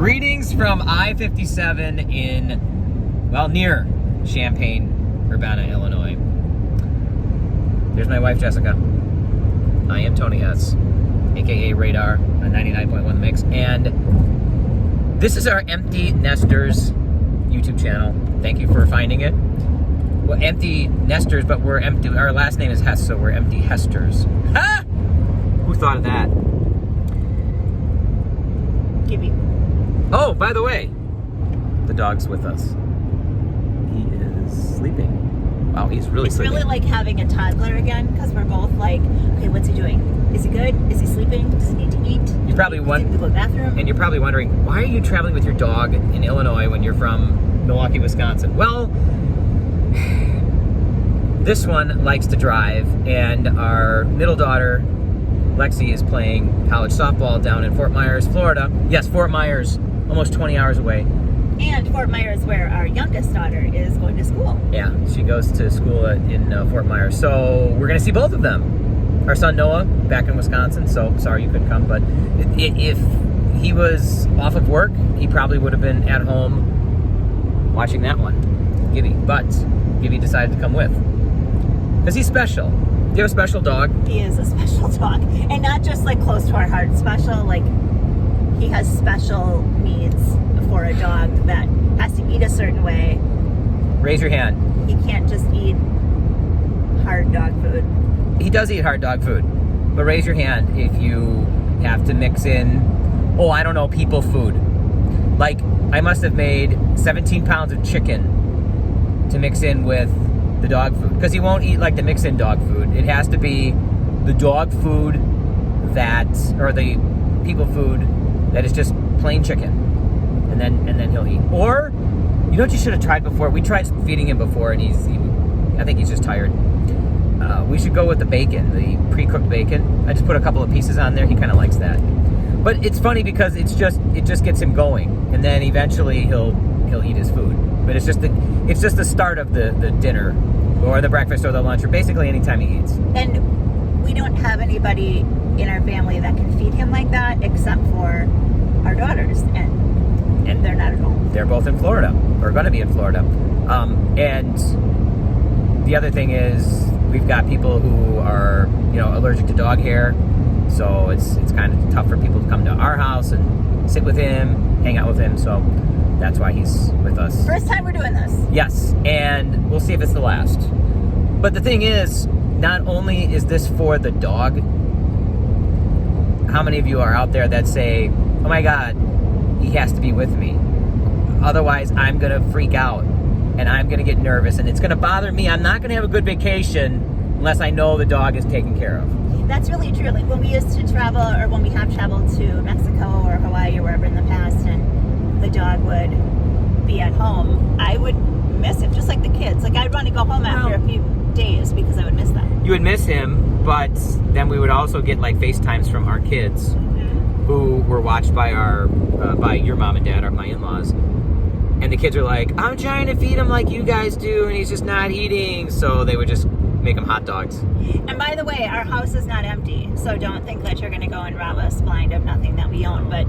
Greetings from I-57 in, well, near Champaign-Urbana, Illinois. There's my wife, Jessica. I am Tony S., aka Radar, on 99.1 The Mix. And this is our Empty Nesters YouTube channel. Thank you for finding it. Well, Empty Nesters, but we're empty. Our last name is Hess, so we're Empty Hessters. Ha! Who thought of that? Gibby. Oh, by the way, the dog's with us. He is sleeping. Wow, he's really sleeping. It's really like having a toddler again, because we're both like, okay, what's he doing? Is he good? Is he sleeping? Does he need to eat? You're probably wondering, to go to the bathroom? and you're probably wondering, why are you traveling with your dog in Illinois when you're from Milwaukee, Wisconsin? Well, this one likes to drive, and our middle daughter, Lexi, is playing college softball down in Fort Myers, Florida. Yes, Fort Myers, almost 20 hours away. And Fort Myers, where our youngest daughter is going to school. Yeah, she goes to school in Fort Myers. So we're going to see both of them. Our son Noah, back in Wisconsin, so sorry you couldn't come. But if he was off of work, he probably would have been at home watching that one, Gibby. But Gibby decided to come with. Because he's special. Do you have a special dog? He is a special dog. And not just like close to our heart special, like he has special needs for a dog that has to eat a certain way. Raise your hand. He can't just eat hard dog food. He does eat hard dog food. But raise your hand if you have to mix in, oh, I don't know, people food. Like, I must have made 17 pounds of chicken to mix in with the dog food, because he won't eat like the mix-in dog food. It has to be the dog food that, or the people food that is just plain chicken, and then he'll eat. Or, you know what you should have tried before? We tried feeding him before, and I think he's just tired. We should go with the bacon, the pre-cooked bacon. I just put a couple of pieces on there. He kind of likes that. But it's funny because it just gets him going, and then eventually he'll eat his food. But it's just the start of the dinner, or the breakfast, or the lunch, or basically anytime he eats. And we don't have anybody in our family that can feed him like that, except for our daughters, and they're not at home. They're both in Florida, or going to be in Florida. And the other thing is, we've got people who are, allergic to dog hair, so it's kind of tough for people to come to our house and sit with him, hang out with him. So that's why he's with us. First time we're doing this. Yes, and we'll see if it's the last. But the thing is, not only is this for the dog, how many of you are out there that say, oh my God, he has to be with me. Otherwise, I'm going to freak out, and I'm going to get nervous, and it's going to bother me. I'm not going to have a good vacation unless I know the dog is taken care of. That's really true. Like when we used to travel, or when we have traveled to Mexico or Hawaii or wherever in the past, and the dog would be at home, I would miss him, just like the kids. Like I'd want to go home after a few days because I would miss them. You would miss him, but then we would also get like FaceTimes from our kids, who were watched by by your mom and dad, my in-laws. And the kids are like, I'm trying to feed him like you guys do, and he's just not eating. So they would just make him hot dogs. And by the way, our house is not empty, so don't think that you're going to go and rob us blind of nothing that we own. But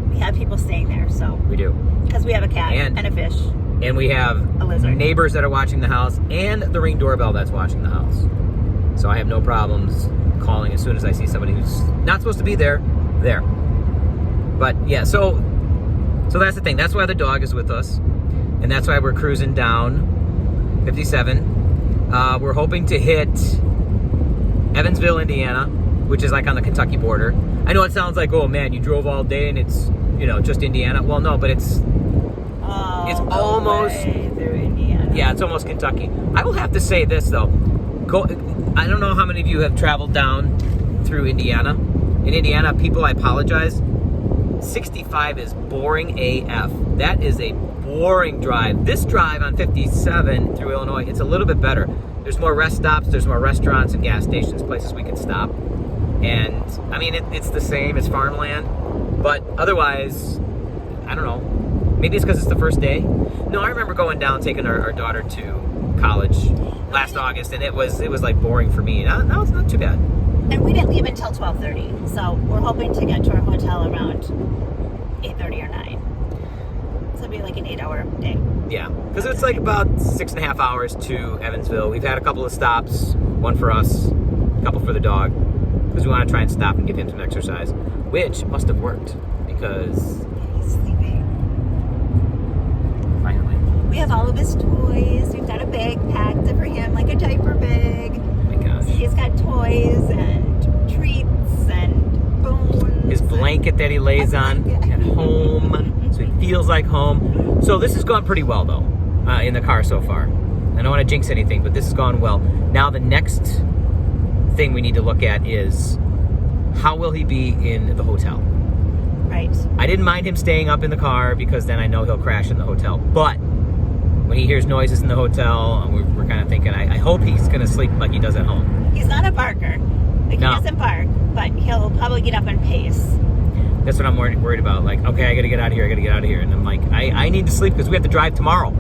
we have people staying there, so we do. Because we have a cat and a fish. And we have a lizard. Neighbors that are watching the house, and the Ring doorbell that's watching the house. So I have no problems calling as soon as I see somebody who's not supposed to be there. But yeah, so that's the thing. That's why the dog is with us, and that's why we're cruising down 57. We're hoping to hit Evansville, Indiana, which is like on the Kentucky border. I know it sounds like, oh man, you drove all day and it's just Indiana. Well, no, but it's almost through Indiana. Yeah, it's almost Kentucky. I will have to say this though. I don't know how many of you have traveled down through Indiana. In Indiana, people, I apologize. 65 is boring AF. That is a boring drive. This drive on 57 through Illinois, it's a little bit better. There's more rest stops, there's more restaurants and gas stations, places we can stop. And, I mean, it's the same, it's farmland. But otherwise, I don't know. Maybe it's because it's the first day. No, I remember going down, taking our daughter to college last August, and it was like boring for me. No, it's not too bad. And we didn't leave until 12:30, so we're hoping to get to our hotel around 8:30 or 9. So it'll be like an 8-hour day. Yeah, because it's like about 6.5 hours to Evansville. We've had a couple of stops, one for us, a couple for the dog, because we want to try and stop and give him some exercise, which must have worked because He's sleeping. finally. We have all of his toys. We've got a bag packed for him, like a diaper bag. Oh my gosh. He's got toys and treats and bones. His blanket that he lays on at home, so he feels like home. So this has gone pretty well though, in the car so far. I don't want to jinx anything, but this has gone well. Now the next thing we need to look at is how will he be in the hotel? Right. I didn't mind him staying up in the car because then I know he'll crash in the hotel. But when he hears noises in the hotel, we're kind of thinking, I hope he's going to sleep like he does at home. He's not a barker. Like, No. He doesn't bark, but he'll probably get up and pace. That's what I'm worried about. Like, okay, I got to get out of here. And I'm like, I need to sleep because we have to drive tomorrow.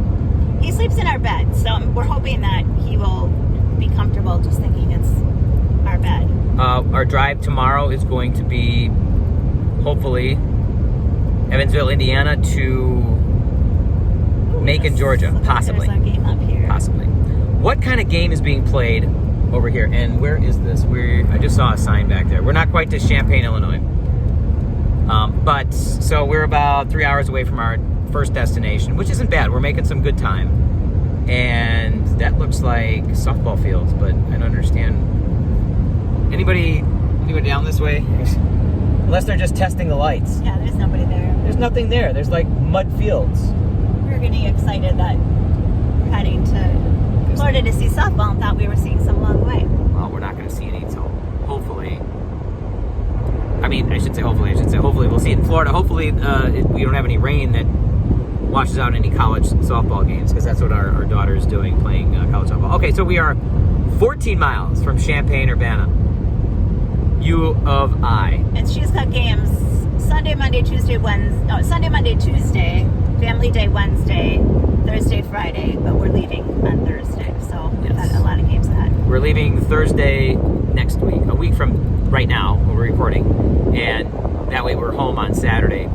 He sleeps in our bed, so we're hoping that he will be comfortable just thinking it's our bed. Our drive tomorrow is going to be, hopefully, Evansville, Indiana to Macon, Georgia. Possibly. There's a game up here. Possibly. What kind of game is being played over here? And where is this? I just saw a sign back there. We're not quite to Champaign, Illinois. But so we're about 3 hours away from our first destination, which isn't bad. We're making some good time. And that looks like softball fields, but I don't understand. Anybody down this way? Unless they're just testing the lights. Yeah, there's nobody there. There's nothing there. There's like mud fields. We're getting excited that we're heading to Florida to see softball and thought we were seeing some long way. Well, we're not going to see any, so hopefully. I should say hopefully we'll see it in Florida. Hopefully we don't have any rain that washes out any college softball games, because that's what our daughter is doing, playing college softball. Okay, so we are 14 miles from Champaign, Urbana. U of I. And she's got games Sunday, Monday, Tuesday, Family Day Wednesday, Thursday, Friday, but we're leaving on Thursday, so we've got a lot of games ahead. We're leaving Thursday next week, a week from right now when we're recording, and that way we're home on Saturday,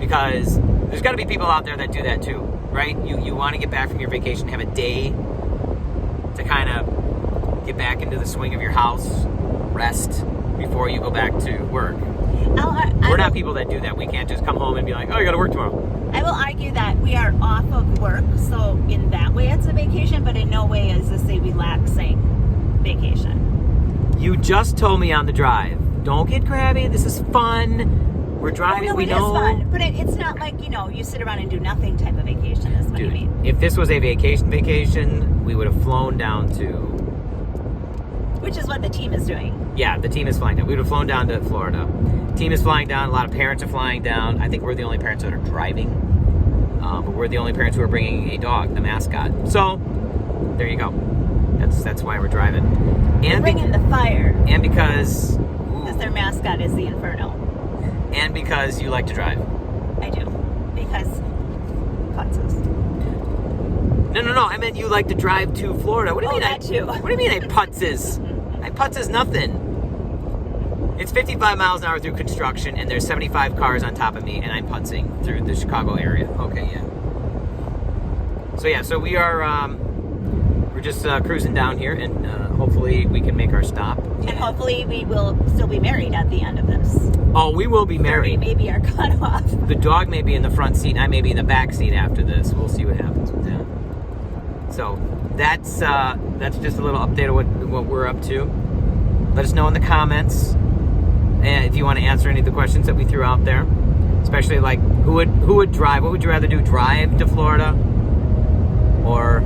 because there's got to be people out there that do that too, right? You want to get back from your vacation, have a day to kind of get back into the swing of your house, rest before you go back to work. We're not people that do that. We can't just come home and be like, oh, you got to work tomorrow. I will argue that we are off of work, so in that way it's a vacation, but in no way is this a relaxing vacation. You just told me on the drive, don't get crabby, this is fun. We're driving, we know. It is fun, but it's not like, you sit around and do nothing type of vacation is what I mean. If this was a vacation, we would have flown down to... Which is what the team is doing. Yeah, the team is flying down. We would have flown down to Florida. Team is flying down. A lot of parents are flying down. I think we're the only parents that are driving. But we're the only parents who are bringing a dog, the mascot. So, there you go. That's why we're driving. And bringing the fire. And because... Because their mascot is the Inferno. And because you like to drive. I do. Because putzes. No. I meant you like to drive to Florida. What do you mean? That too. What do you mean I putzes? I putzes nothing. It's 55 miles an hour through construction, and there's 75 cars on top of me, and I'm putzing through the Chicago area. Okay, yeah. So we are, we're just cruising down here, and hopefully we can make our stop. And hopefully we will still be married at the end of this. Oh, we will be married. We maybe are cut off. The dog may be in the front seat, I may be in the back seat after this. We'll see what happens with that. So that's just a little update of what we're up to. Let us know in the comments, and if you want to answer any of the questions that we threw out there, especially like who would drive. What would you rather do? Drive to Florida or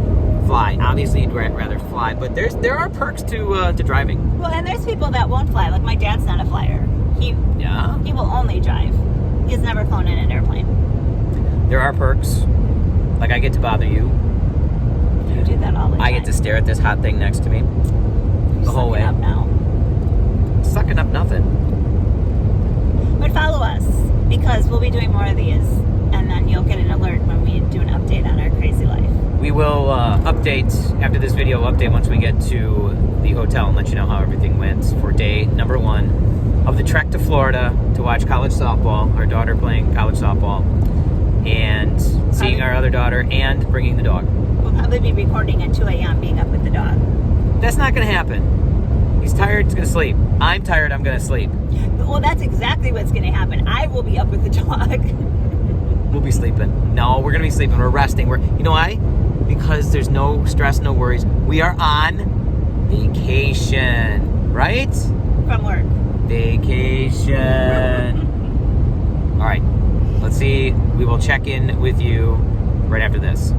fly? Obviously, you'd rather fly, but there are perks to driving. Well, and there's people that won't fly. Like my dad's not a flyer. He will only drive. He's never flown in an airplane. There are perks. Like I get to bother you. You do that all the time. I get to stare at this hot thing next to me the whole way. Up now. Sucking up nothing. But follow us, because we'll be doing more of these, and then you'll get an alert when we do an update on our crazy life. We will update after this video. We'll update once we get to the hotel and let you know how everything went for day number 1 of the trek to Florida to watch college softball. Our daughter playing college softball, and see daughter and bringing the dog. We'll probably be recording at 2 a.m. being up with the dog. That's not going to happen. He's tired, he's going to sleep. I'm tired, I'm going to sleep. Well, that's exactly what's going to happen. I will be up with the dog. We'll be sleeping. No, we're going to be sleeping. We're resting. You know why? Because there's no stress, no worries. We are on vacation, right? From work. Vacation. All right. Let's see. We will check in with you right after this.